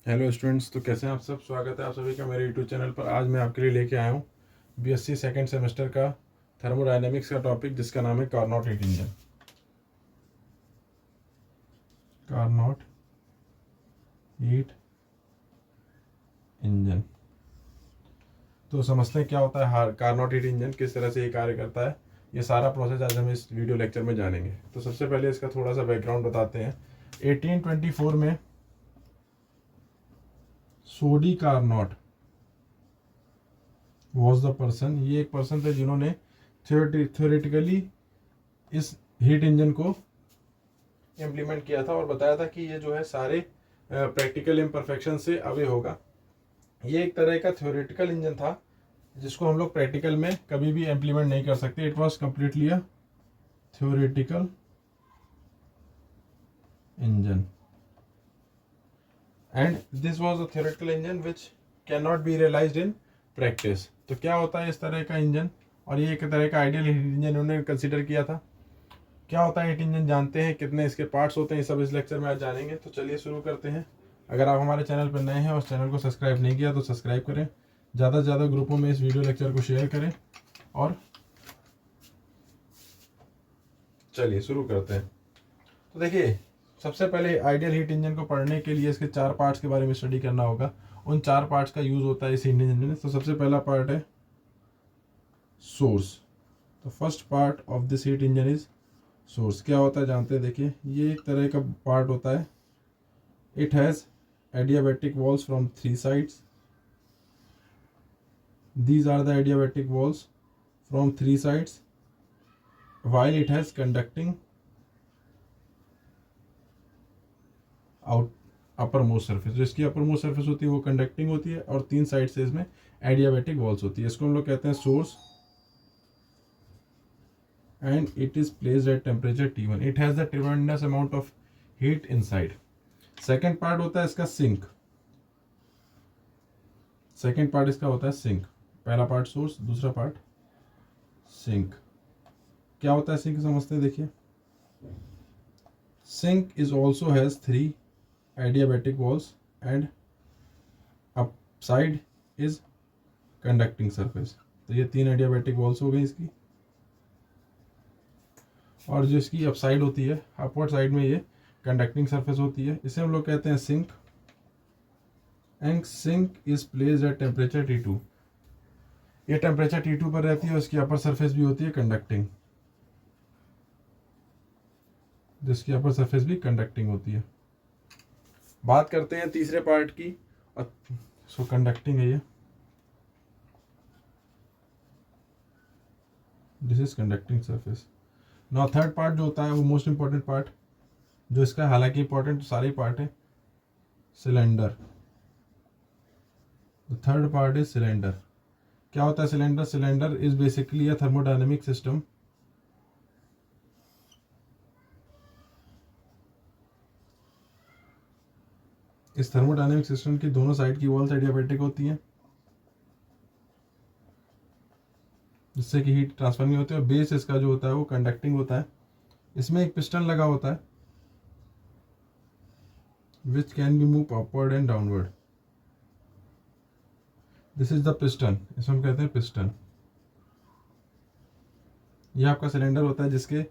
Hello students, तो कैसे हैं आप सब। स्वागत है आप सभी का मेरे यूट्यूब चैनल पर। आज मैं आपके लिए लेके आया हूँ बीएससी सेकंड सेमेस्टर का थर्मोडायनेमिक्स का टॉपिक, जिसका नाम है Carnot heat engine. Carnot heat engine. तो समझते हैं क्या होता है कार्नोट हीट इंजन, किस तरह से ये कार्य करता है। ये सारा प्रोसेस आज हम इस वीडियो लेक्चर में जानेंगे। तो सबसे पहले इसका थोड़ा सा बैकग्राउंड बताते हैं। 1824 में सोडी कार्नोट वॉज द पर्सन, ये एक पर्सन थे जिन्होंने थ्योरेटिकली इस हीट इंजन को इम्प्लीमेंट किया था और बताया था कि ये जो है सारे प्रैक्टिकल इम्परफेक्शन से अवे होगा। ये एक तरह का थ्योरेटिकल इंजन था जिसको हम लोग प्रैक्टिकल में कभी भी इम्प्लीमेंट नहीं कर सकते। It was completely a theoretical engine and this was a theoretical engine which can not be realised in practice. तो क्या होता है इस तरह का इंजन, और ये एक तरह का आइडियल इंजन उन्होंने कंसिडर किया था। क्या होता है हीट इंजन जानते हैं, कितने इसके पार्ट्स होते हैं, ये सब इस लेक्चर में आज जानेंगे। तो चलिए शुरू करते हैं। अगर आप हमारे चैनल पर नए हैं और चैनल को सब्सक्राइब नहीं किया तो सब्सक्राइब करें, ज़्यादा से ज़्यादा ग्रुपों में इस वीडियो लेक्चर को शेयर करें। और चलिए शुरू करते हैं। तो देखिए, सबसे पहले आइडियल हीट इंजन को पढ़ने के लिए इसके 4 पार्ट्स के बारे में स्टडी करना होगा। उन 4 पार्ट्स का यूज़ होता है इस हीट इंजन में। तो सबसे पहला पार्ट है सोर्स। तो first part of this heat engine is source. क्या होता है जानते हैं। देखिए, ये एक तरह का पार्ट होता है। It has adiabatic walls from 3 sides. These are the adiabatic walls from 3 sides, while it has conducting out uppermost surface। जो इसकी uppermost surface होती है वो conducting होती है और 3 साइड से इसमें adiabatic walls होती है। इसको हम लोग कहते हैं source and it is placed at temperature T1. It has the tremendous amount of heat inside. Second part होता है इसका सिंक। सेकेंड पार्ट इसका होता है सिंक। पहला पार्ट सोर्स, दूसरा पार्ट सिंक। क्या होता है सिंक, समझते हैं। देखिए, sink is also has 3 adiabatic walls and up side is conducting surface. तो ये 3 adiabatic walls हो गई इसकी, और जो इसकी अप साइड होती है, अपवर्ड साइड में ये कंडक्टिंग सरफेस होती है। इसे हम लोग कहते हैं sink and sink is placed at temperature T2। ये टेम्परेचर T2 पर रहती है। उसकी अपर सरफेस भी होती है कंडक्टिंग, जिसकी अपर सरफेस भी कंडक्टिंग होती है। बात करते हैं तीसरे पार्ट की। सो कंडक्टिंग है ये, this is conducting surface. Now third part जो होता है वो मोस्ट इंपॉर्टेंट पार्ट, जो इसका हालांकि इंपॉर्टेंट सारे पार्ट है, cylinder. The third part is cylinder. क्या होता है cylinder. Cylinder is basically a thermodynamic system इस थर्मोडायनेमिक सिस्टम की दोनों साइड की वॉल्स एडियाबैटिक होती हैं, जिससे कि हीट ट्रांसफर नहीं होती है। और बेस इसका जो होता है वो कंडक्टिंग होता है। इसमें एक पिस्टन लगा होता है which can be move upward and downward. This is the piston, इसमें हम कहते हैं पिस्टन। ये आपका सिलेंडर होता है, जिसके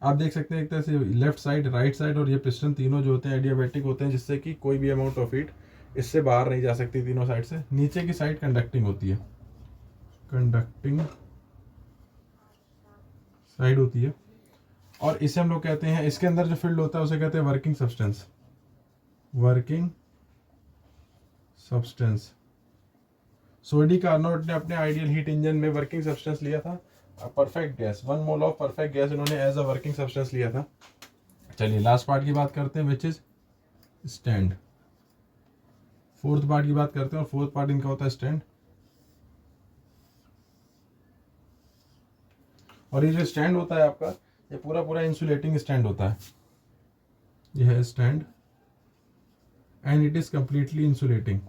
आप देख सकते हैं एक तरह से लेफ्ट साइड, राइट साइड और ये पिस्टन तीनों जो होते हैं एडियाबैटिक होते हैं, जिससे कि कोई भी अमाउंट ऑफ हीट इससे बाहर नहीं जा सकती तीनों साइड से। नीचे की साइड कंडक्टिंग होती है, कंडक्टिंग साइड होती है। और इसे हम लोग कहते हैं, इसके अंदर जो फील्ड होता है उसे कहते हैं working substance. Working substance. Sadi Carnot ने अपने आइडियल हीट इंजन में वर्किंग सब्सटेंस लिया था perfect gas. 1 mole of perfect gas इन्होंने एज अ वर्किंग सब्सटेंस लिया था। चलिए लास्ट पार्ट की बात करते हैं, which is stand. Fourth part की बात करते हैं, और फोर्थ पार्ट इनका होता है स्टैंड। और ये जो स्टैंड होता है आपका, ये पूरा पूरा इंसुलेटिंग स्टैंड होता है। ये है stand and it is completely insulating.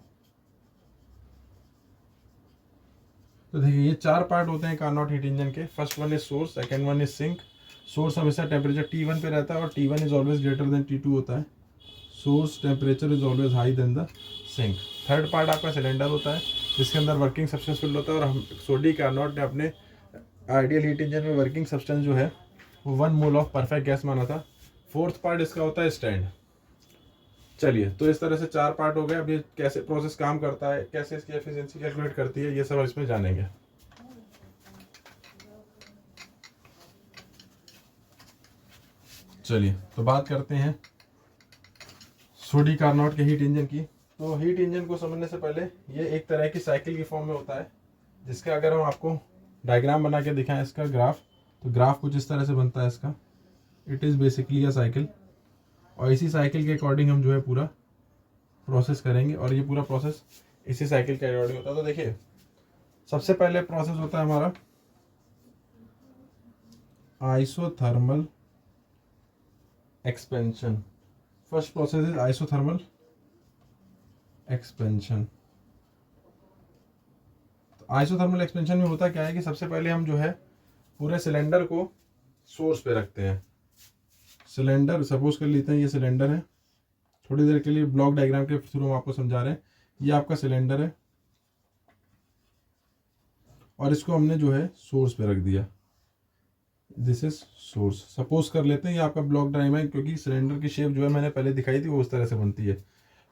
तो देखिए, ये 4 पार्ट होते हैं कार्नोट हीट इंजन के। First one is source, second one is sink. Source हमेशा टेम्परेचर T1 पे रहता है और T1 is always greater than T2 होता है। Source temperature is always high than the sink. Third part आपका सिलेंडर होता है जिसके अंदर वर्किंग सब्सटेंस फिल होता है, और हम सोडी कार्नोट ने अपने आइडियल हीट इंजन में वर्किंग सब्सटेंस जो है वो 1 मोल ऑफ परफेक्ट गैस माना था। फोर्थ पार्ट इसका होता है स्टैंड। चलिए, तो इस तरह से 4 पार्ट हो गए। अब ये कैसे प्रोसेस काम करता है, कैसे इसकी एफिशिएंसी कैलकुलेट करती है, ये सब इसमें जानेंगे। चलिए, तो बात करते हैं सोडी कार्नोट के हीट इंजन की। तो हीट इंजन को समझने से पहले ये एक तरह की साइकिल की फॉर्म में होता है, जिसका अगर हम आपको डायग्राम बना के दिखाएं इसका ग्राफ, तो ग्राफ कुछ इस तरह से बनता है इसका। It is basically a cycle, और इसी साइकिल के अकॉर्डिंग हम जो है पूरा प्रोसेस करेंगे, और ये पूरा प्रोसेस इसी साइकिल के अकॉर्डिंग होता है। तो देखिए, सबसे पहले प्रोसेस होता है हमारा isothermal expansion. First process is isothermal expansion. तो आइसोथर्मल एक्सपेंशन में होता क्या है कि सबसे पहले हम जो है पूरे सिलेंडर को सोर्स पे रखते हैं। सिलेंडर सपोज कर लेते हैं, ये सिलेंडर है। थोड़ी देर के लिए ब्लॉक डायग्राम के थ्रू हम आपको समझा रहे हैं। ये आपका सिलेंडर है और इसको हमने जो है सोर्स पे रख दिया। This is source. सपोज कर लेते हैं ये आपका ब्लॉक डायग्राम है, क्योंकि सिलेंडर की शेप जो है मैंने पहले दिखाई थी वो उस तरह से बनती है।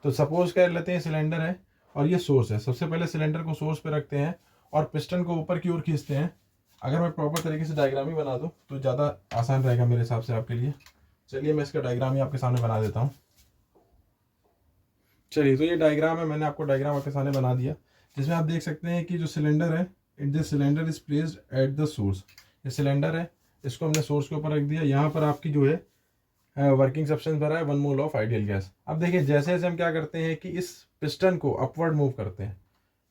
तो सपोज कर लेते हैं सिलेंडर है और ये सोर्स है। सबसे पहले सिलेंडर को सोर्स पे रखते हैं और पिस्टन को ऊपर की ओर खींचते हैं। अगर मैं प्रॉपर तरीके से डायग्राम ही बना दूं तो ज़्यादा आसान रहेगा मेरे हिसाब से आपके लिए। चलिए, मैं इसका डायग्राम ही आपके सामने बना देता हूँ। चलिए, तो ये डायग्राम है, मैंने आपको डायग्राम आपके सामने बना दिया, जिसमें आप देख सकते हैं कि जो सिलेंडर है, this cylinder is placed at the source. ये सिलेंडर है, इसको हमने सोर्स के ऊपर रख दिया। यहाँ पर आपकी जो है वर्किंग सब्सटेंस भरा है 1 मोल ऑफ आइडियल गैस। अब देखिए, जैसे जैसे हम क्या करते हैं कि इस पिस्टन को अपवर्ड मूव करते हैं।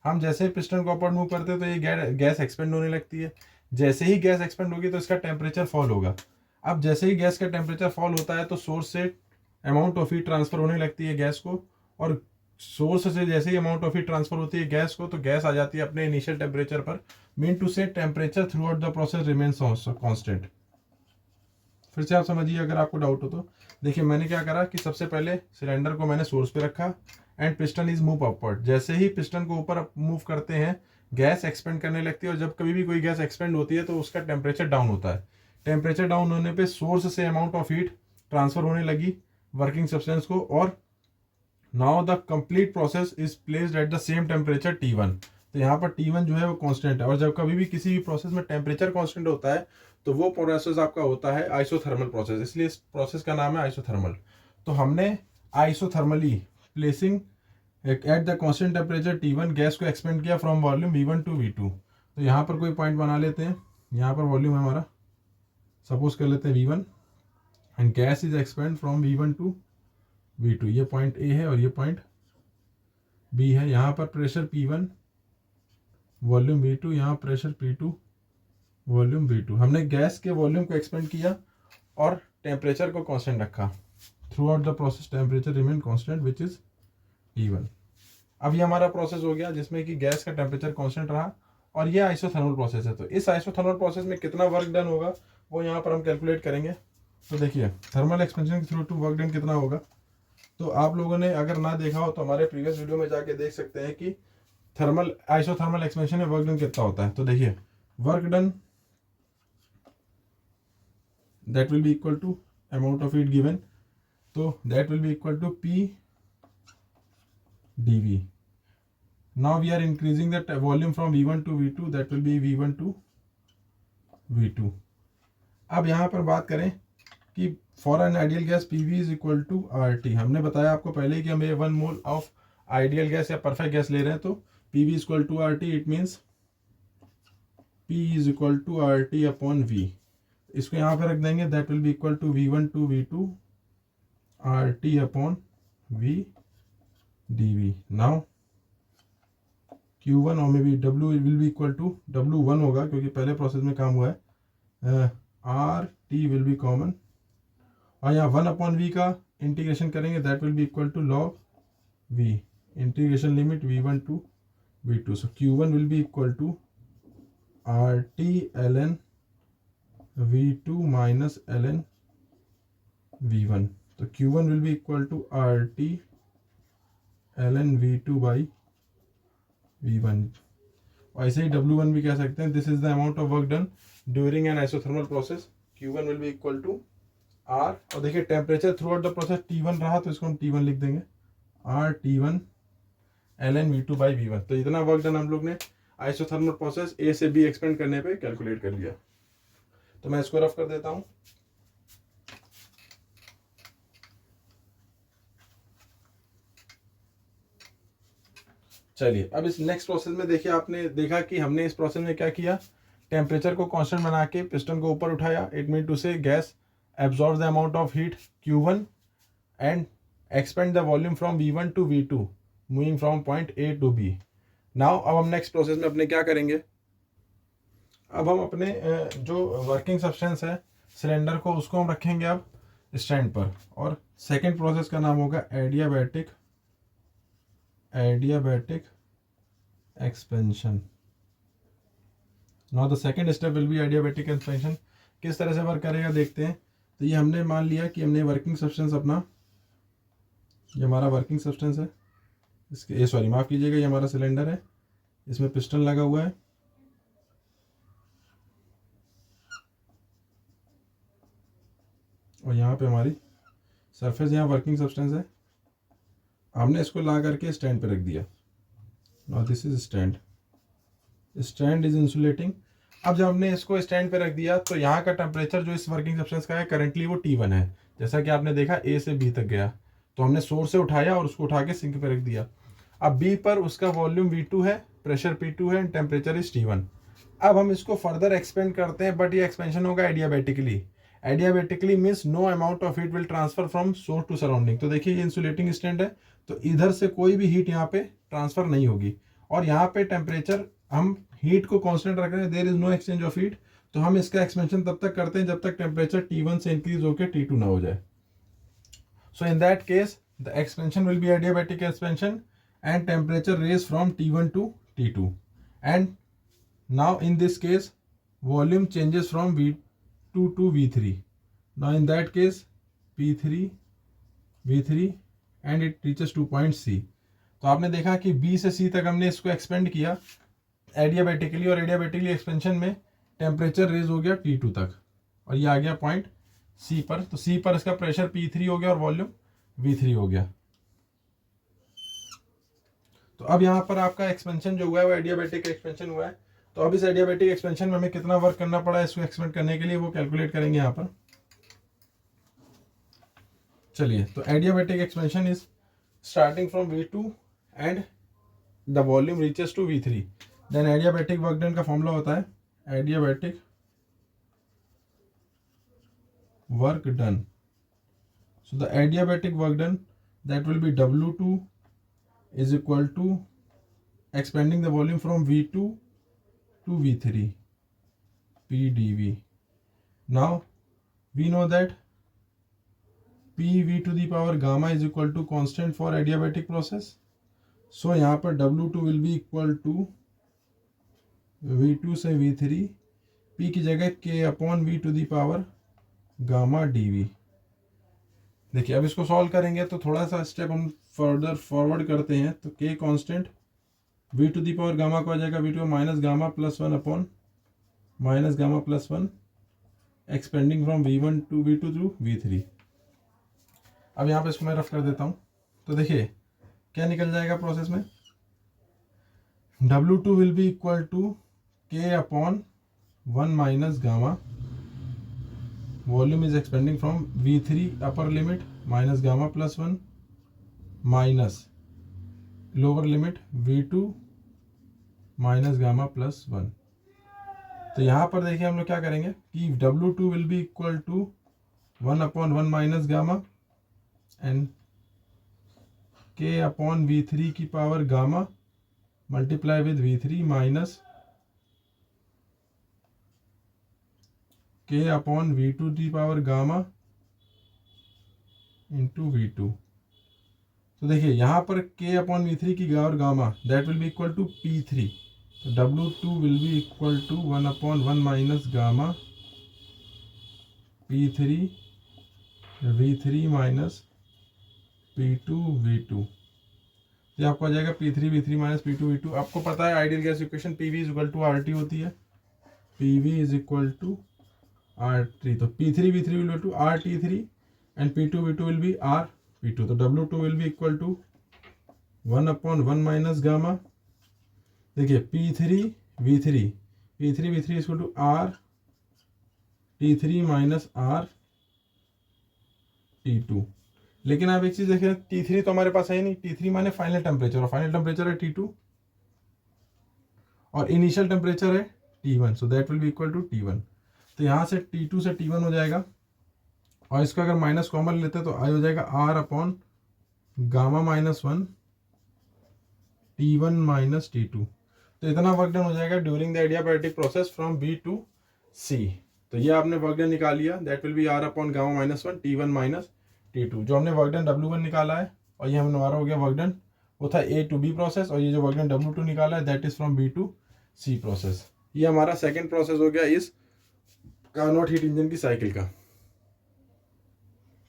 हम जैसे ही पिस्टन को अपवर्ड मूव करते हैं तो ये गैस एक्सपेंड होने लगती है। जैसे ही गैस एक्सपेंड होगी तो इसका टेम्परेचर फॉल होगा। अब जैसे ही गैस का टेम्परेचर फॉल होता है तो सोर्स से अमाउंट ऑफ हीट ट्रांसफर होने लगती है गैस को, और सोर्स से जैसे ही अमाउंट ऑफ हीट ट्रांसफर होती है गैस को, तो गैस आ जाती है अपने इनिशियल टेम्परेचर पर। मीन टू से temperature through out the process remains constant. फिर से आप समझिए अगर आपको डाउट हो तो। देखिए, मैंने क्या करा कि सबसे पहले सिलेंडर को मैंने सोर्स पे रखा and piston is move upward. जैसे ही पिस्टन को ऊपर मूव करते हैं गैस एक्सपेंड करने लगती है, और जब कभी भी कोई गैस एक्सपेंड होती है तो उसका टेम्परेचर डाउन होता है। टेम्परेचर डाउन होने पे सोर्स से अमाउंट ऑफ हीट ट्रांसफर होने लगी वर्किंग सब्सटेंस को, और now the complete process is placed at the same temperature T1। तो यहाँ पर T1 जो है वो कांस्टेंट है, और जब कभी भी किसी भी प्रोसेस में टेम्परेचर कांस्टेंट होता है तो वो प्रोसेस आपका होता है आइसोथर्मल प्रोसेस, इसलिए इस प्रोसेस का नाम है आइसोथर्मल। तो हमने isothermally placing at the constant temperature T1 gas को एक्सपेंड किया from volume V1 to V2। तो यहाँ पर कोई पॉइंट बना लेते हैं। यहाँ पर वॉल्यूम है हमारा, सपोज कर लेते हैं V1, and gas is expand from V1 to V2। ये पॉइंट A है और ये पॉइंट B है। यहाँ पर प्रेशर P1, वॉल्यूम V2, यहाँ प्रेशर P2, वॉल्यूम V2। हमने गैस के वॉल्यूम को एक्सपेंड किया और टेम्परेचर को कांस्टेंट रखा। Through out the process temperature remain constant which is T1। अब ये हमारा प्रोसेस हो गया जिसमें कि गैस का टेम्परेचर कांस्टेंट रहा, और ये आइसोथर्मल प्रोसेस है। तो इस आइसोथर्मल प्रोसेस में कितना वर्क डन होगा वो यहाँ पर हम कैलकुलेट करेंगे। तो देखिए, थर्मल एक्सपेंशन के थ्रू टू वर्क डन कितना होगा। तो आप लोगों ने अगर ना देखा हो तो हमारे प्रीवियस वीडियो में जाके देख सकते हैं कि थर्मल आइसोथर्मल एक्सपेंशन में वर्क डन कितना होता है। तो देखिए, work done that will be equal to amount of heat given, तो that will be equal to P dV। Now we are increasing the volume from V1 to V2, that will be V1 to V2। अब यहाँ पर बात करें कि for an ideal gas PV is equal to RT। हमने बताया आपको पहले ही कि हम ये 1 मोल ऑफ आइडियल गैस या परफेक्ट गैस ले रहे हैं, तो PV is equal to RT। It means P is equal to RT upon V। इसको यहाँ पे रख देंगे, that will be equal to V1 to V2 RT upon V dV। Now Q1 और may be W will be equal to W1 होगा क्योंकि पहले process में काम हुआ है। RT विल बी कॉमन, और यहाँ 1 अपॉन V का इंटीग्रेशन करेंगे, that will be equal to log V। Integration limit V1 to V2। So Q1 will be equal to RT ln V2 minus ln V1। तो Q1 will be equal to RT ln V2 by V1। ऐसे ही W1 भी कह सकते हैं, this is the amount of work done during an isothermal process, Q1 will be equal to R। और देखिए temperature through out the process T1 रहा तो इसको हम T1 लिख देंगे, R T1 ln V2 by V1। तो इतना वर्क डन हम लोग ने आइसोथर्मल प्रोसेस A से B एक्सपेंड करने पे कैलकुलेट कर लिया। तो मैं इसको रफ कर देता हूँ। चलिए अब इस नेक्स्ट प्रोसेस में देखिए, आपने देखा कि हमने इस प्रोसेस में क्या किया, टेम्परेचर को कांस्टेंट बना के पिस्टन को ऊपर उठाया। It mean to say gas absorb the amount of heat Q1 and expand the volume from V1 to V2 moving from point A to B। Now अब हम नेक्स्ट प्रोसेस में अपने क्या करेंगे, अब हम अपने जो वर्किंग सब्सटेंस है सिलेंडर को, उसको हम रखेंगे अब स्टैंड पर। और सेकेंड प्रोसेस का नाम होगा adiabatic expansion. Now the second step will be adiabatic expansion. किस तरह से वर्क करेगा देखते हैं। तो ये हमने मान लिया कि हमने वर्किंग सब्सटेंस अपना, ये हमारा वर्किंग सब्सटेंस है, इसके ये सॉरी माफ़ कीजिएगा, ये हमारा सिलेंडर है, इसमें पिस्टन लगा हुआ है। और यहाँ पे हमारी सरफेस, यहाँ वर्किंग सब्सटेंस है, हमने इसको ला करके स्टैंड पे रख दिया। Now this is stand is insulating. अब जब हमने इसको स्टैंड पे रख दिया तो यहाँ का टेम्परेचर जो इस वर्किंग सब्सटेंस का है करंटली वो T1 है। जैसा कि आपने देखा A से B तक गया, तो हमने सोर्स से उठाया और उसको उठा के सिंक पे रख दिया। अब B पर उसका वॉल्यूम V2 है, प्रेशर P2 है, टेम्परेचर इज T1। अब हम इसको फर्दर एक्सपेंड करते हैं, बट ये एक्सपेंशन होगा adiabatically. Adiabatically means no amount of heat will transfer from source to surrounding. तो देखिए ये इंसुलेटिंग स्टैंड है, तो इधर से कोई भी हीट यहाँ पे ट्रांसफर नहीं होगी। और यहाँ पे टेम्परेचर हम हीट को कांस्टेंट रख रहे हैं, there is no exchange of heat. तो हम इसका एक्सपेंशन तब तक करते हैं जब तक टेम्परेचर T1 से इंक्रीज होकर T2 ना हो जाए। So in that case the expansion will be adiabatic expansion and temperature raise from T1 to T2 and now in this case volume changes from V2 to V3। now in that case V3 and it reaches to point C। तो आपने देखा कि B से C तक हमने इसको expand किया adiabatically, और एडियाबैटिकली एक्सपेंशन में टेम्परेचर रेज हो गया T2 तक और ये आ गया पॉइंट C पर। तो C पर इसका प्रेशर P3 हो गया और वॉल्यूम V3 हो गया। तो अब यहाँ पर आपका एक्सपेंशन जो हुआ है वो एडियाबैटिक एक्सपेंशन हुआ है। तो अब इस एडियाबैटिक एक्सपेंशन में हमें कितना वर्क करना पड़ा है इसको एक्सपेंड करने के लिए, वो कैलकुलेट करेंगे यहाँ पर। चलिए, तो adiabatic expansion is starting from V2 and the volume reaches to V3, then adiabatic work done का फॉर्मूला होता है adiabatic work done. So the adiabatic work done that will be W2 is equal to expanding the volume from V2 to V3 PdV। now we know that PV to the power gamma is equal to constant for adiabatic process। so यहाँ पर W2 will be equal to V2 से V3 P की जगह K upon V to the power gamma dV। देखिए अब इसको solve करेंगे तो थोड़ा सा स्टेप हम फर्दर फॉरवर्ड करते हैं। तो K constant, V to the power gamma को आ जाएगा V2 minus gamma plus 1 upon minus gamma plus 1 expanding from V1 to V2 through V3। अब यहाँ पे इसको मैं रफ कर देता हूँ। तो देखिए क्या निकल जाएगा प्रोसेस में, W2 will be equal to K upon 1 minus gamma, volume is expanding from V3 upper limit minus gamma plus 1 minus lower limit V2 minus gamma plus 1। तो यहाँ पर देखिए हम लोग क्या करेंगे कि W2 will be equal to 1 upon 1 minus gamma and K upon V3 की power gamma multiply with V3 minus K upon V2 की पावर गामा इंटू V2। तो देखिए यहाँ पर K अपॉन V3 की power gamma that will be equal to P3। तो W2 will be equal to 1 upon 1 minus gamma P3 V3 minus P2 V2। ये आपको आ जाएगा P3 V3 minus P2 V2। आपको पता है ideal gas equation PV is equal to RT होती है, PV is equal to R3। तो P3 V3 will be to RT3 and P2 V2 will be RP2। तो W2 will be equal to 1/1 minus gamma, देखिए P3 V3 is equal to RT3 minus RT2। लेकिन आप एक चीज देखें, T3 तो हमारे पास है ही नहीं, T3 माने फाइनल टेम्परेचर, और फाइनल टेम्परेचर है T2 और इनिशियल टेम्परेचर है T1, so that will be equal to T1। तो यहाँ से T2 से T1 हो जाएगा, और इसका अगर माइनस कॉमन लेते हैं तो आई हो जाएगा R upon gamma minus 1 T1 minus T2। तो इतना वर्क डन हो जाएगा during the adiabatic process from B to C। तो ये आपने वर्क डन निकाल लिया, that will be R upon gamma minus 1 T1 minus T2। जो हमने वर्क डन W1 निकाला है, और ये हमारा हो गया वर्क डन, वो था A टू B प्रोसेस, और ये जो वर्क डन W2 निकाला है that is from B to C process. ये हमारा सेकेंड प्रोसेस हो गया इस कार्नोट हीट इंजन की साइकिल का।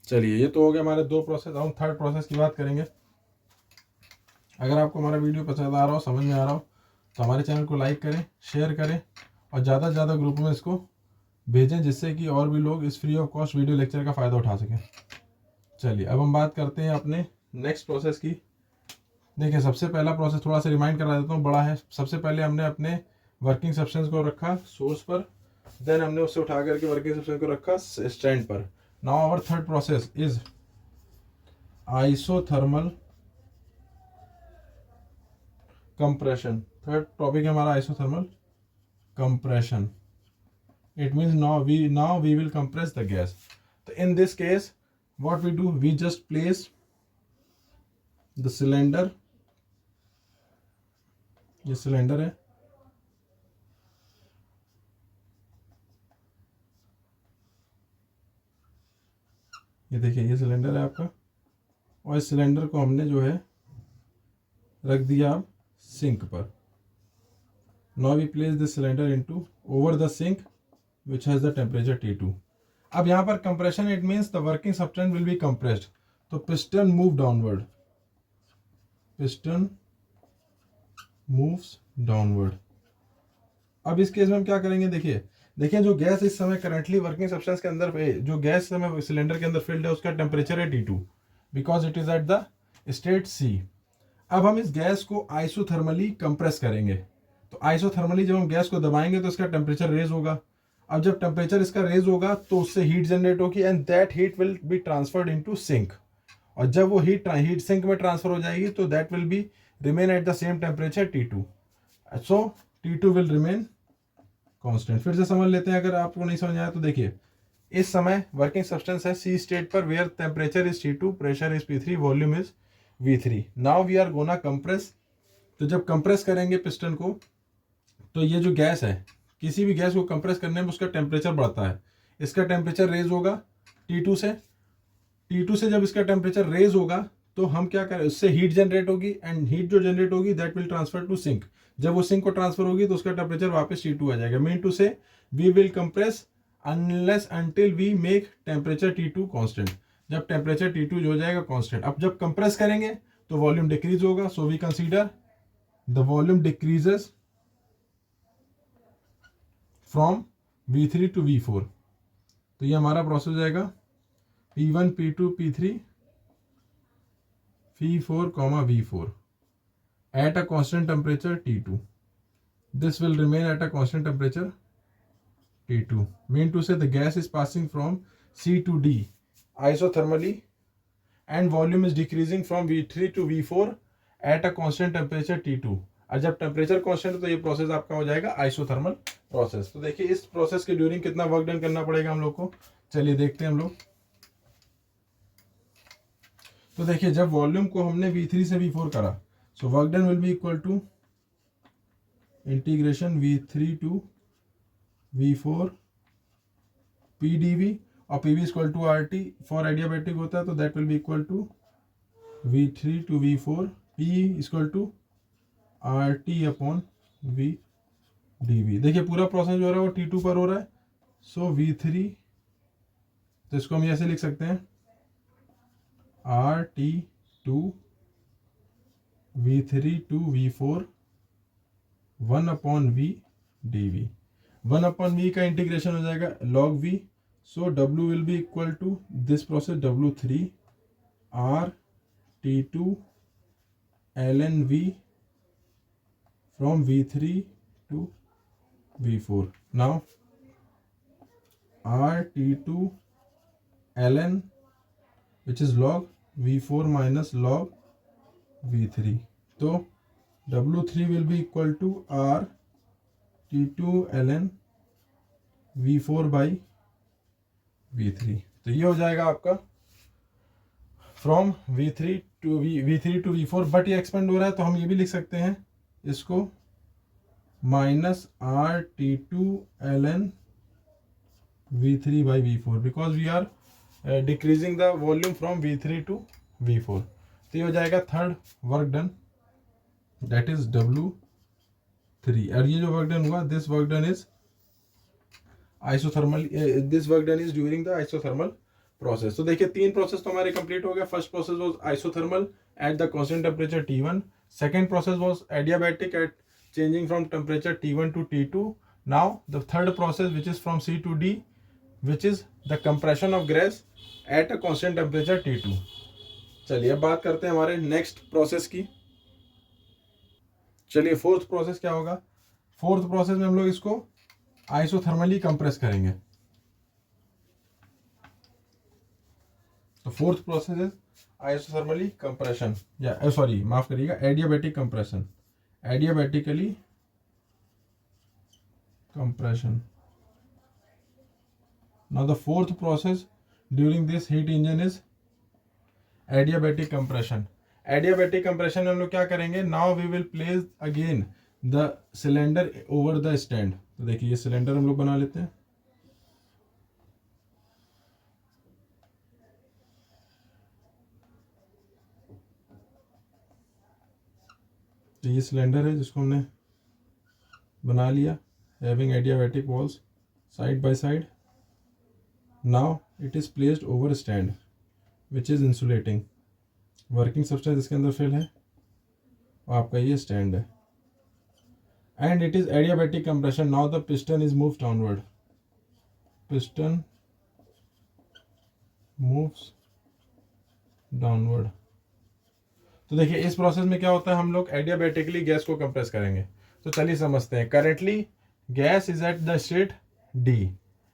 चलिए, ये तो हो गया हमारे दो प्रोसेस। अब हम थर्ड प्रोसेस की बात करेंगे। अगर आपको हमारा वीडियो पसंद आ रहा हो, समझ में आ रहा हो, तो हमारे चैनल को लाइक करें, शेयर करें, और ज़्यादा से ज़्यादा ग्रुप में इसको भेजें, जिससे कि और भी लोग इस free of cost video lecture का फ़ायदा उठा सकें। चलिए, अब हम बात करते हैं अपने नेक्स्ट प्रोसेस की। देखिए, सबसे पहला प्रोसेस थोड़ा सा रिमाइंड करा देता हूँ, बड़ा है। सबसे पहले हमने अपने वर्किंग सब्सटेंस को रखा सोर्स पर, देन हमने उससे उठा करके वर्किंग सब्सटेंस को रखा स्टैंड पर। Now our third process is isothermal compression. Third topic है हमारा isothermal compression. It means now we will compress the gas. So in this case, what we do, we just place the cylinder, ये cylinder है, ये देखिए ये cylinder है आपका, और इस सिलेंडर को हमने जो है रख दिया अब सिंक पर। Now we place the cylinder into over the sink which has the temperature T2. अब यहाँ पर compression, it means the working substance will be compressed. तो piston move downward, piston moves downward। अब इस केस में हम क्या करेंगे, देखिए जो गैस इस समय करंटली वर्किंग सब्सटेंस के अंदर, जो गैस समय सिलेंडर के अंदर फिल्ड है, उसका टेम्परेचर है T2 because it is at the state C। अब हम इस गैस को आइसोथर्मली कंप्रेस करेंगे। तो आइसोथर्मली जब हम गैस को दबाएंगे तो इसका टेम्परेचर रेज होगा। अब जब टेम्परेचर इसका रेज होगा तो उससे हीट जनरेट होगी, and that heat will be transferred into sink. और जब वो हीट सिंक में ट्रांसफर हो जाएगी तो that will be remain at the same temperature T2। So T2 will remain constant. फिर से समझ लेते हैं, अगर आपको नहीं समझ आया तो देखिए, इस समय वर्किंग सब्सटेंस है C स्टेट पर, where temperature is T2, pressure is P3, volume is V3। Now we are gonna compress. तो जब कंप्रेस करेंगे पिस्टन को, तो ये जो गैस है, किसी भी गैस को कंप्रेस करने में उसका टेम्परेचर बढ़ता है। इसका टेम्परेचर रेज होगा T2 से जब इसका टेम्परेचर रेज होगा तो हम क्या करें, उससे हीट जनरेट होगी, एंड हीट जो जनरेट होगी that will transfer to sink. जब वो सिंक को ट्रांसफर होगी तो उसका टेम्परेचर वापस T2 आ जाएगा। Mean to say we will compress unless until we make temperature T2 constant. जब टेम्परेचर T2 जो हो जाएगा कांस्टेंट। अब जब कंप्रेस करेंगे तो वॉल्यूम डिक्रीज होगा, so we consider the volume decreases from V3 to V4। तो ये हमारा प्रोसेस हो जाएगा P1 P2 P3 P4 V4 at a constant temperature T2. This will remain at a constant temperature T2. Mean to say the gas is passing from C to D isothermally, and volume is decreasing from V3 to V4 at a constant temperature T2। और जब temperature constant है तो ये process आपका हो जाएगा isothermal process. तो देखिए, इस प्रोसेस के ड्यूरिंग कितना वर्क डन करना पड़ेगा हम लोग को, चलिए देखते हैं हम लोग। तो देखिए, जब वॉल्यूम को हमने V3 से V4 करा, so work done will be equal to integration V3 to V4 PdV, और PV equal to RT for adiabatic होता है, तो that will be equal to V3 to V4 P equal to RT upon VdV। देखिए, पूरा process जो हो रहा है वो T2 पर हो रहा है, सो V3, तो इसको हम ऐसे लिख सकते हैं RT2 v3 to v4 1 upon v dv। 1 upon v का इंटीग्रेशन हो जाएगा log v, so w will be equal to this process w3 r t2 ln v from v3 to v4। now r t2 ln which is log v4 minus log v3, तो w3 will be equal to r t2 ln v4 by v3। तो ये हो जाएगा आपका from v3 to v4, but ये expand हो रहा है तो हम ये भी लिख सकते हैं इसको minus R T two L N v3 by v4 because we are decreasing the volume from v3 to v4। तो ये हो जाएगा third work done, that is w3। और ये जो वर्क डन हुआ, this work done is isothermal, this work done is during the isothermal process. तो देखिए तीन प्रोसेस तो हमारे कंप्लीट हो गया। First process was isothermal at the constant temperature T1, second process was adiabatic at changing from temperature T1 to T2। now the third process which is from C to D, which is the compression of gas at a constant temperature T2। चलिए अब बात करते हैं हमारे next process की। चलिए fourth process क्या होगा। फोर्थ प्रोसेस में हम लोग इसको आइसोथर्मली कंप्रेस करेंगे। तो fourth process is isothermally compression, या सॉरी माफ करिएगा, adiabatic compression, adiabatically compression। now the fourth process during this heat engine is adiabatic compression। adiabatic compression में हम लोग क्या करेंगे, now we will place again the cylinder over the stand। तो देखिए ये सिलेंडर हम लोग बना लेते हैं। तो ये सिलेंडर है जिसको हमने बना लिया, having adiabatic walls side by side. Now it is placed over stand which is insulating. Working substance इसके अंदर फिल है और आपका ये स्टैंड है। And it is adiabatic compression. Now the piston is moves downward, piston moves downward. तो देखिए इस प्रोसेस में क्या होता है, हम लोग एडियाबैटिकली गैस को कंप्रेस करेंगे। तो चलिए समझते हैं। Currently gas is at the state D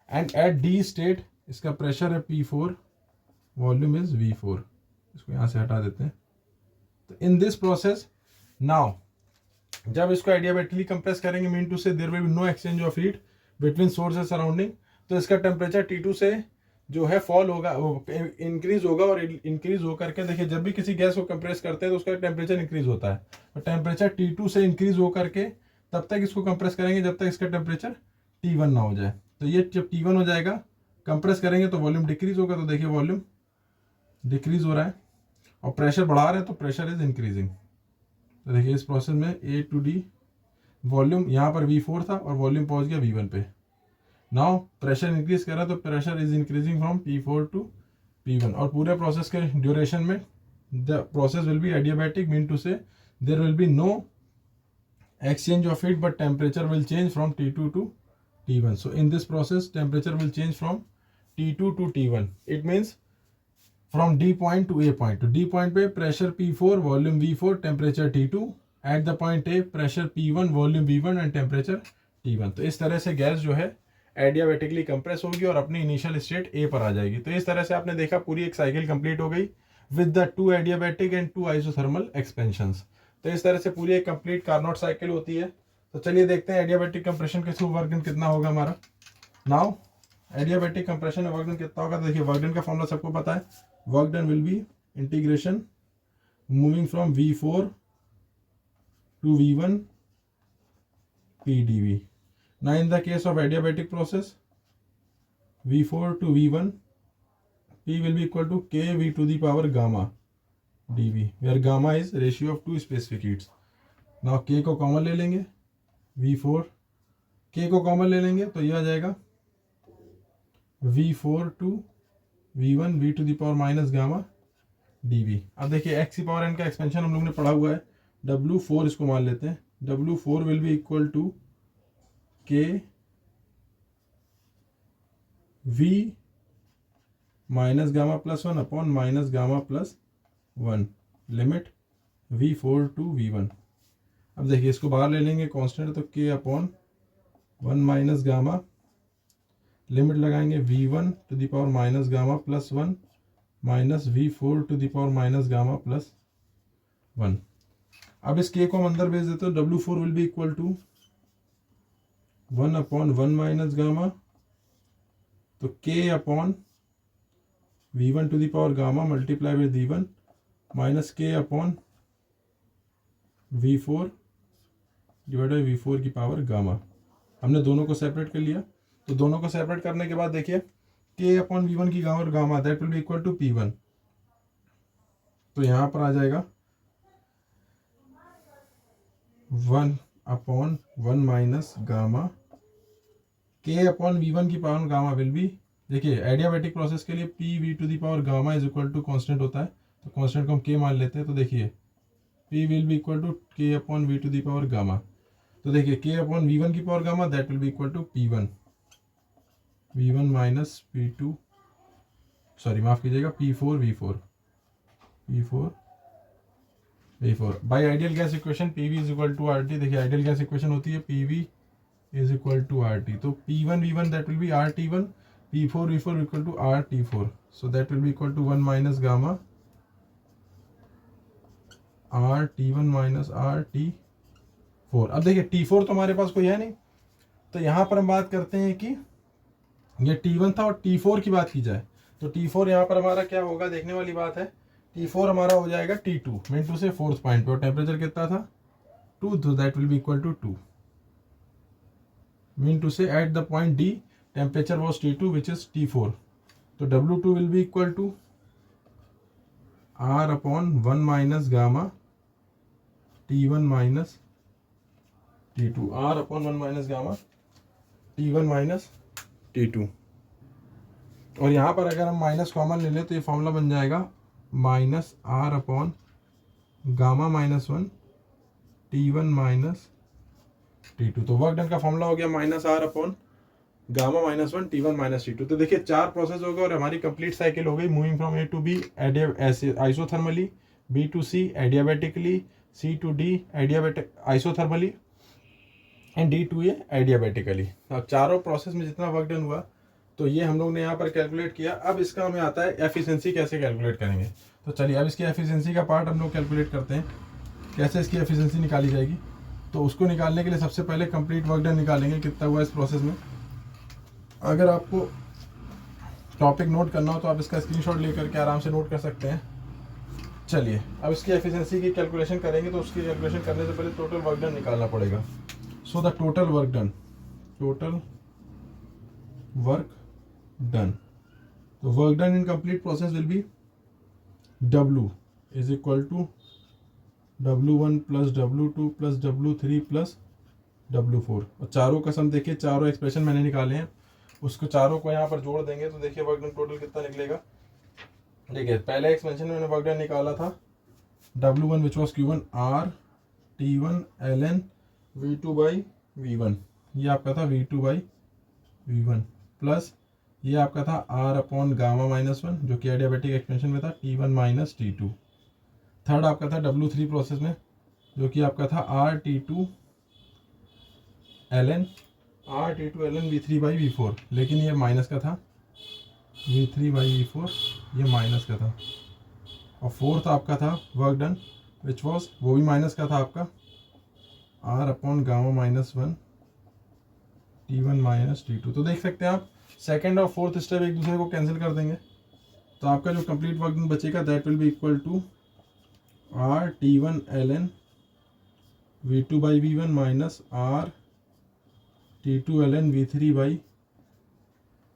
and at D state इसका प्रेशर है P4, वॉल्यूम इज V4। इसको यहाँ से हटा देते हैं। तो इन दिस प्रोसेस नाउ जब इसको एडियाबैटिकली कंप्रेस करेंगे, mean to say there will be no exchange of heat between source and surrounding. तो इसका टेम्परेचर T2 से जो है फॉल होगा, इंक्रीज होगा, और इंक्रीज होकर के देखिए जब भी किसी गैस को कंप्रेस करते हैं तो उसका टेम्परेचर इंक्रीज होता है। तो टेम्परेचर T2 से इंक्रीज होकर के तब तक इसको कंप्रेस करेंगे जब तक इसका टेम्परेचर T1 ना हो जाए। तो ये जब T1 हो जाएगा, कंप्रेस करेंगे तो वॉल्यूम डिक्रीज होगा। तो देखिए वॉल्यूम डिक्रीज हो रहा है और प्रेशर बढ़ा रहे हैं तो प्रेशर इज इंक्रीजिंग। तो देखिए इस प्रोसेस में A to D वॉल्यूम यहाँ पर V4 था और वॉल्यूम पहुँच गया V1 पे। नाउ प्रेशर इंक्रीज कर रहा है तो pressure is increasing from P4 to P1। और पूरे प्रोसेस के ड्यूरेशन में the process will be adiabatic, mean to say there will be no exchange of heat but temperature will change from T2 to T1। so in this process temperature will change from T2 to T1। it means from D point to A point। to D point पे pressure P4, volume V4, temperature T2। at the point A pressure P1, volume V1 and temperature T1। तो इस तरह से gas जो है adiabatically compress होगी और अपनी इनिशियल स्टेट ए पर आ जाएगी। तो इस तरह से आपने देखा पूरी एक साइकिल कंप्लीट हो गई with the 2 adiabatic and 2 isothermal expansions. तो इस तरह से पूरी एक कंप्लीट कार्नोट साइकिल होती है। तो चलिए देखते हैं एडियाबैटिक कंप्रेशन के थ्रू वर्क डन कितना होगा हमारा। नाउ एडियाबैटिक कंप्रेशन में वर्क डन कितना होगा, तो देखिए वर्क डन का फॉर्मूला सबको पता है। Work done will B integration moving from V4 to V1 PdV। Now in the case of adiabatic process, V4 to V1 P will be equal to kV to the power gamma dV, where gamma is ratio of two specific heats। now K को common ले लेंगे, V4 K को common ले लेंगे तो यह आ जाएगा V4 to V1 V to the power minus gamma dV। अब देखिए x की पावर n का एक्सपेंशन हम लोग ने पढ़ा हुआ है, W4 इसको मान लेते हैं, W4 will be equal to K V minus gamma plus 1 upon minus gamma plus 1 limit V4 to V1। अब देखिए इसको बाहर ले लेंगे कांस्टेंट, तो K upon 1 minus gamma, limit लगाएंगे V1 to the power minus gamma plus 1 minus V4 to the power minus gamma plus 1। अब इस K को हम अंदर भेज देते हो, W4 will be equal to 1 upon 1 minus gamma, तो K upon V1 to the power gamma multiply with V1 minus K upon V4 divide by V4 की पावर गामा। हमने दोनों को सेपरेट कर लिया, तो दोनों को सेपरेट करने के बाद देखिए K अपॉन V1 की gamma that will be equal to P1। तो यहाँ पर आ जाएगा 1 upon 1 minus gamma, K upon V1 की पावर गामा विल बी, देखिए एडियाबैटिक प्रोसेस के लिए PV to the power gamma is equal to constant होता है, तो कॉन्स्टेंट को हम K मान लेते हैं। तो देखिए P will be equal to K upon V to the power gamma. तो देखिए K अपॉन V1 की power gamma that will be equal to P1 V1 minus P2, sorry माफ कीजिएगा P4 V4 by ideal gas equation PV is equal to RT। देखिए ideal gas equation होती है PV is equal to RT, तो P1 V1 that will be RT1, P4 V4 equal to RT4, so that will be equal to 1 minus gamma RT1 minus RT4। अब देखिए T4 तो हमारे पास कोई है नहीं, तो यहाँ पर हम बात करते हैं कि ये T1 था और T4 की बात की जाए तो T4 यहाँ पर हमारा क्या होगा, देखने वाली बात है। T4 हमारा हो जाएगा T2 mean to say fourth point पे, और टेम्परेचर कितना था 2, तो that will be equal to 2 mean to say at the point D temperature was T2 which is T4। तो W2 will be equal to R upon 1 minus gamma T1 minus T2, R upon 1 minus gamma T1 minus T2। और यहाँ पर अगर हम minus common ले लें तो ये फॉर्मूला बन जाएगा minus R upon gamma minus 1 T1 minus T2। तो वर्क डन का फॉर्मूला हो गया minus R upon gamma minus 1 T1 minus T2। तो देखिए 4 प्रोसेस हो गए और हमारी कंप्लीट साइकिल हो गई, moving from A to B isothermally, B to C adiabatically, C to D isothermally and D to A adiabatically. अब चारों प्रोसेस में जितना वर्क डन हुआ तो ये हम लोग ने यहाँ पर कैलकुलेट किया। अब इसका हमें आता है एफिशिएंसी कैसे कैलकुलेट करेंगे। तो चलिए अब इसकी एफिशिएंसी का पार्ट हम लोग कैलकुलेट करते हैं, कैसे इसकी एफिशिएंसी निकाली जाएगी। तो उसको निकालने के लिए सबसे पहले कंप्लीट वर्क डन निकालेंगे कितना हुआ इस प्रोसेस में। अगर आपको टॉपिक नोट करना हो तो आप इसका स्क्रीनशॉट लेकर के आराम से नोट कर सकते हैं। चलिए अब इसकी एफिशिएंसी की कैलकुलेशन करेंगे, तो उसकी कैलकुलेशन करने से पहले टोटल वर्क डन निकालना पड़ेगा। So the total work done, तो work done in complete process will be W is equal to W1 plus W2 plus W3 plus W4। और चारों का सम देखिए, चारों एक्सप्रेशन मैंने निकाले हैं, उसको चारों को यहाँ पर जोड़ देंगे तो देखिए वर्क डन टोटल कितना निकलेगा। देखिए पहले एक्सपेंशन में मैंने वर्क डन निकाला था W1 which was Q1 R T1 ln V2 by V1, ये आपका था V2 बाई V1 प्लस ये आपका था R अपॉन गामा माइनस 1 जो कि एडियाबेटिक एक्सपेंशन में था T1 माइनस T2। थर्ड आपका था W3 प्रोसेस में जो कि आपका था RT2 ln V3 by V4, लेकिन ये माइनस का था, V3 बाई V4 ये माइनस का था। और फोर्थ आपका था वर्क डन विच वॉज, वो भी माइनस का था आपका R upon gamma minus 1 T1 minus T2। तो देख सकते हैं आप सेकेंड और फोर्थ स्टेप एक दूसरे को कैंसिल कर देंगे, तो आपका जो कंप्लीट वर्क डन बचेगा that will be equal to R T1 ln V2 by V1 minus R T2 ln V3 by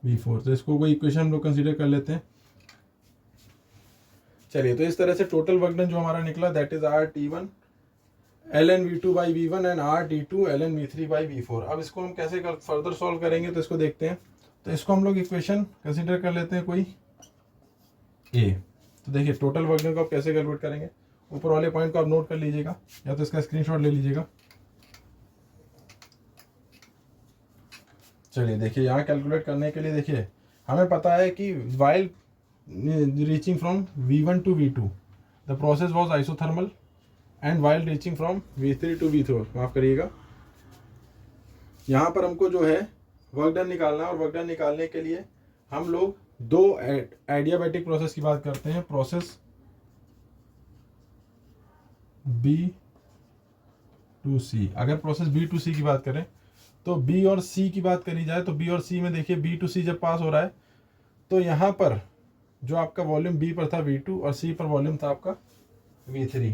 V4। तो इसको कोई इक्वेशन हम लोग कंसीडर कर लेते हैं। चलिए तो इस तरह से टोटल वर्क डन जो हमारा निकला that is R T1 ln V2 by V1 and R T2 ln V3 by V4। अब इसको हम कैसे फर्दर सॉल्व करेंगे तो इसको देखते हैं। तो इसको हम लोग इक्वेशन कंसीडर कर लेते हैं कोई A। तो देखिए टोटल वर्क डन को आप कैसे कैलकुलेट करेंगे, ऊपर वाले पॉइंट को आप नोट कर लीजिएगा या तो इसका स्क्रीनशॉट ले लीजिएगा। चलिए देखिए, यहाँ कैलकुलेट करने के लिए देखिए हमें पता है कि while reaching from V1 to V2 the process was isothermal and while reaching from V3 to V4, माफ करिएगा, यहाँ पर हमको जो है वर्क डन निकालना है। और वर्क डन निकालने के लिए हम लोग दो एडियाबैटिक प्रोसेस की बात करते हैं, प्रोसेस B to C। अगर प्रोसेस B to C की बात करें तो B और C की बात करी जाए तो B और C में देखिए B to C जब पास हो रहा है तो यहाँ पर जो आपका वॉल्यूम B पर था V2 और C पर वॉल्यूम था आपका V3,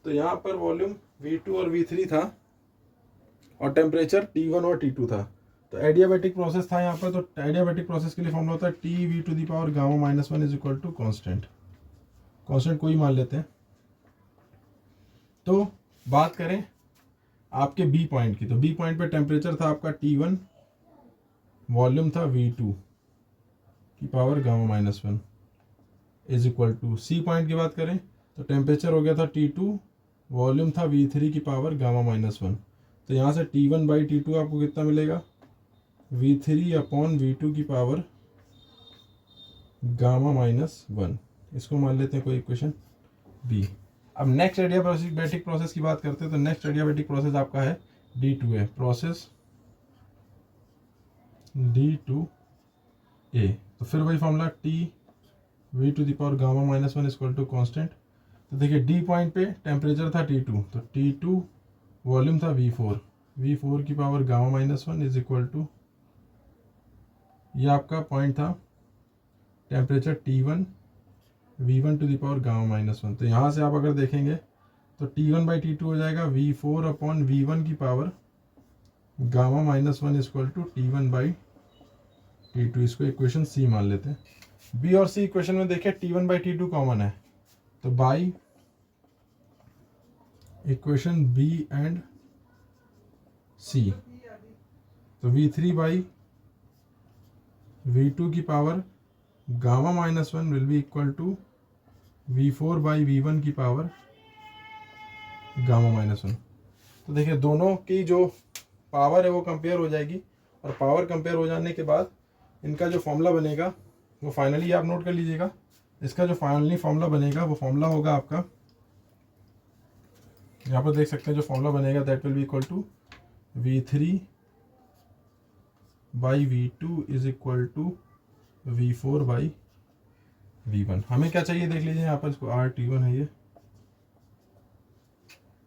तो यहाँ पर वॉल्यूम V2 और V3 था और टेम्परेचर T1 और T2 था। तो एडियाबैटिक प्रोसेस था यहाँ पर। तो एडियाबैटिक प्रोसेस के लिए फॉर्मूला होता है TV to the power gamma -1 is equal to constant. Constant कोई मान लेते हैं। तो बात करें आपके बी पॉइंट की, तो बी पॉइंट पे टेम्परेचर था आपका T1, वॉल्यूम था V2 की power gamma -1 is equal to, C point की बात करें तो टेम्परेचर हो गया था T2, वॉल्यूम था V3 की पावर गामा -1। तो यहाँ से T1 बाई T2 आपको कितना मिलेगा, V3 अपॉन V2 की पावर गामा -1। इसको मान लेते हैं कोई इक्वेशन बी। अब नेक्स्ट एडियाबैटिक प्रोसेस की बात करते हैं। तो नेक्स्ट एडियाबैटिक प्रोसेस आपका है D2A, प्रोसेस D2A। तो फिर वही formula TV to the power gamma -1 equal to constant. तो देखिए डी पॉइंट पे टेम्परेचर था T2, तो T2 वॉल्यूम था V4 की power gamma -1 is equal to, ये आपका पॉइंट था temperature T1, V1 to the power gamma -1। तो यहाँ से आप अगर देखेंगे तो T1 बाई T2 हो जाएगा V4 अपॉन V1 की power gamma -1 equal to T1 by T2। इसको इक्वेशन सी मान लेते हैं। बी और सी इक्वेशन में देखिए T1 बाई T2 कॉमन है, तो by equation B and C, तो V3 बाई V2 की power gamma -1 will be equal to V4 by V1 की पावर गामा -1। तो देखिए दोनों की जो पावर है वो कंपेयर हो जाएगी और पावर कंपेयर हो जाने के बाद इनका जो फॉर्मूला बनेगा वो फाइनली आप नोट कर लीजिएगा। इसका जो फाइनली फॉर्मूला बनेगा वो फॉर्मूला होगा आपका, यहाँ पर देख सकते हैं जो फॉर्मूला बनेगा, that will be equal to V3 by V2 is equal to V4 by V1। हमें क्या चाहिए देख लीजिए यहाँ पर, इसको RT1 है ये,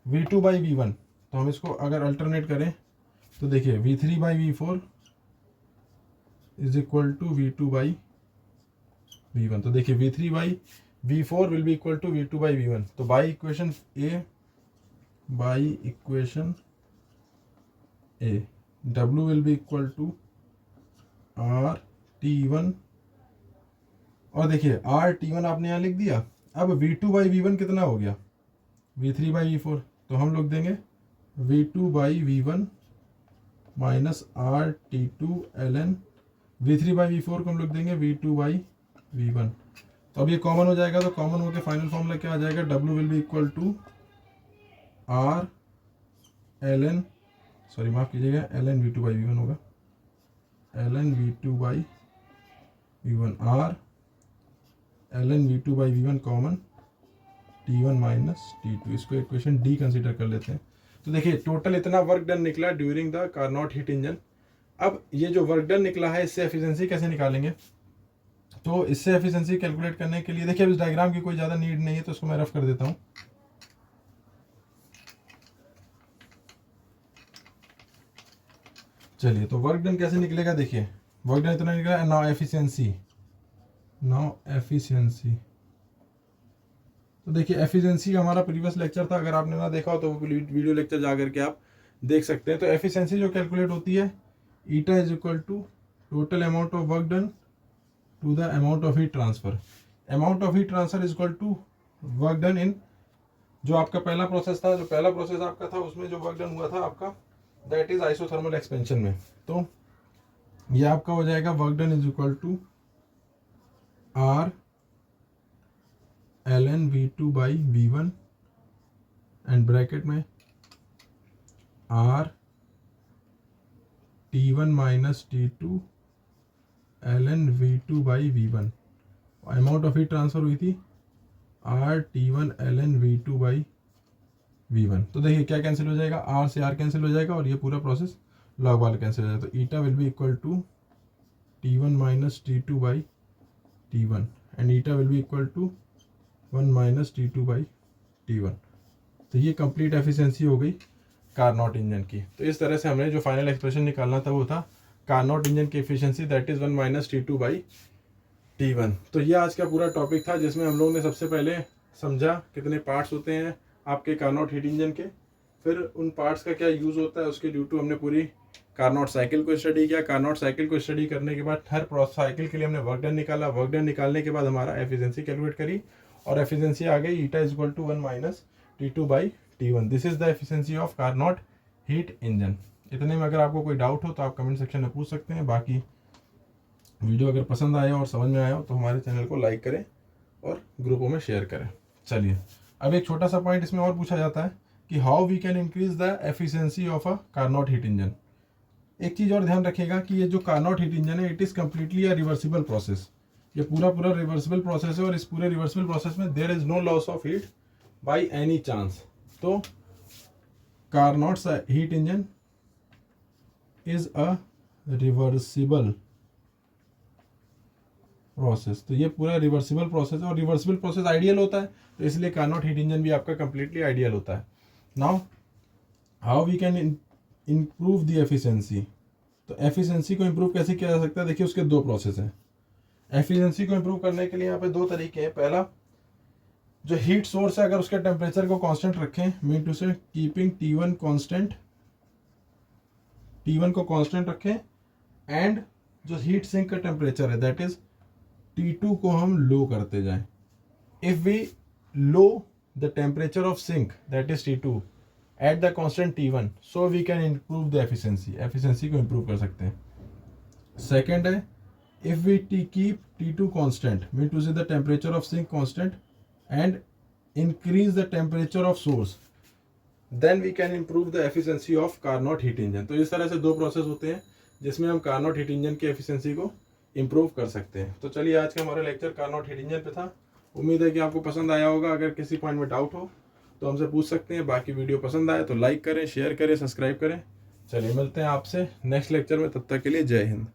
V2 बाई V1। तो हम इसको अगर अल्टरनेट करें तो देखिए V3 by V4 is equal to V2 by V1। तो देखिए V3 by V4 will be equal to V2 by V1। तो by equation A W will be equal to RT1, और देखिए RT1 आपने यहाँ लिख दिया। अब V2 बाई V1 कितना हो गया, V3 बाई V4, तो हम लोग देंगे V2 by V1 minus RT2 ln V3 by V4 को हम लोग देंगे V2 बाई V1। तो अब ये कॉमन हो जाएगा, तो कॉमन होकर फाइनल फॉर्मूला क्या आ जाएगा, W will be equal to R ln, sorry माफ कीजिएगा, ln V2 बाई V1 होगा, ln V2 by V1 R ln V2 by V1 common T1 minus T2। इसको इक्वेशन डी कंसीडर कर लेते हैं। तो देखिए टोटल इतना वर्क डन निकला during the Carnot heat engine. अब ये जो वर्क डन निकला है इससे एफिशिएंसी कैसे निकालेंगे, तो इससे एफिशिएंसी कैलकुलेट करने के लिए देखिए इस डायग्राम की कोई ज़्यादा नीड नहीं है तो उसको मैं रफ कर देता हूँ। चलिए तो वर्क डन कैसे निकलेगा, देखिए वर्क डन इतना निकला, नाउ एफिशिएंसी। तो देखिए एफिशिएंसी हमारा प्रीवियस लेक्चर था, अगर आपने ना देखा हो तो वो वीडियो लेक्चर जा करके आप देख सकते हैं। तो एफिशिएंसी जो कैलकुलेट होती है, eta is equal to total amount of work done to the amount of heat transfer. Amount of heat transfer is equal to work done in, जो आपका पहला प्रोसेस था, जो पहला प्रोसेस आपका था उसमें जो वर्क डन हुआ था आपका, दैट इज आइसोथर्मल एक्सपेंशन में। तो ये आपका हो जाएगा work done is equal to R ln V2 by V1 and bracket में R T1 minus T2 ln V2 by V1। Amount of heat transfer हुई थी R T1 ln V2 by V1। तो देखिए क्या कैंसिल हो जाएगा, R से R cancel हो जाएगा और ये पूरा प्रोसेस लॉग वाला कैंसिल हो जाएगा। तो eta will be equal to T1 minus T2 by T1 and eta will be equal to 1 minus T2 by T1। तो ये कंप्लीट एफिशिएंसी हो गई कार्नोट इंजन की। तो इस तरह से हमने जो फाइनल एक्सप्रेशन निकालना था वो था कार्नोट इंजन की efficiency, that is 1 minus T2 by T1। तो ये आज का पूरा टॉपिक था जिसमें हम लोगों ने सबसे पहले समझा कितने पार्ट्स होते हैं आपके कार्नोट हीट इंजन के, फिर उन पार्ट्स का क्या यूज़ होता है उसके ड्यू टू हमने पूरी कार्नोट साइकिल को स्टडी किया। कार्नोट साइकिल को स्टडी करने के बाद हर साइकिल के लिए हमने वर्क डन निकाला। वर्क डन निकालने के बाद हमारा एफिशिएंसी कैलकुलेट करी और एफिशिएंसी आ गई eta is equal to 1 minus T2 by T1। This is the efficiency of Carnot heat engine. इतने में अगर आपको कोई डाउट हो तो आप कमेंट सेक्शन में पूछ सकते हैं। बाकी वीडियो अगर पसंद आया और समझ में आया हो तो हमारे चैनल को लाइक करें और ग्रुपों में शेयर करें। चलिए अब एक छोटा सा पॉइंट इसमें और पूछा जाता है कि how we can increase the efficiency of a Carnot heat engine. एक चीज़ और ध्यान रखिएगा कि ये जो कार्नोट हीट इंजन है it is completely a reversible process. ये पूरा रिवर्सिबल प्रोसेस है और इस पूरे रिवर्सिबल प्रोसेस में there is no loss of heat by any chance. तो Carnot heat engine is a reversible process. तो ये पूरा रिवर्सिबल प्रोसेस है और रिवर्सिबल प्रोसेस आइडियल होता है, तो इसलिए कार्नोट हीट इंजन भी आपका कंप्लीटली आइडियल होता है। Now how we can improve the efficiency. तो एफिशिएंसी को इम्प्रूव कैसे किया जा सकता है, देखिए उसके दो प्रोसेस हैं। एफिशिएंसी को इम्प्रूव करने के लिए यहाँ पे दो तरीके हैं। पहला, जो हीट सोर्स है अगर उसके टेम्परेचर को कांस्टेंट रखें, mean to say keeping T1 constant, T1 को कांस्टेंट रखें एंड जो हीट सिंक का टेम्परेचर है दैट इज T2 को हम लो करते जाएं। If we low the temperature of sink that is T2 at the constant T1 so we can improve the efficiency. Efficiency को इम्प्रूव कर सकते हैं। सेकेंड है, if we keep T2 constant mean to say the temperature of sink constant and increase the temperature of source then we can improve the efficiency of Carnot heat engine. तो इस तरह से दो process होते हैं जिसमें हम कार्नोट हीट इंजन की एफिशिएंसी को इम्प्रूव कर सकते हैं। तो चलिए आज का हमारा लेक्चर कार्नोट हीट इंजन पे था। उम्मीद है कि आपको पसंद आया होगा। अगर किसी पॉइंट में डाउट हो तो हमसे पूछ सकते हैं। बाकी वीडियो पसंद आए तो लाइक करें, शेयर करें, सब्सक्राइब करें। चलिए मिलते हैं आपसे नेक्स्ट लेक्चर में, तब तक के लिए जय हिंद।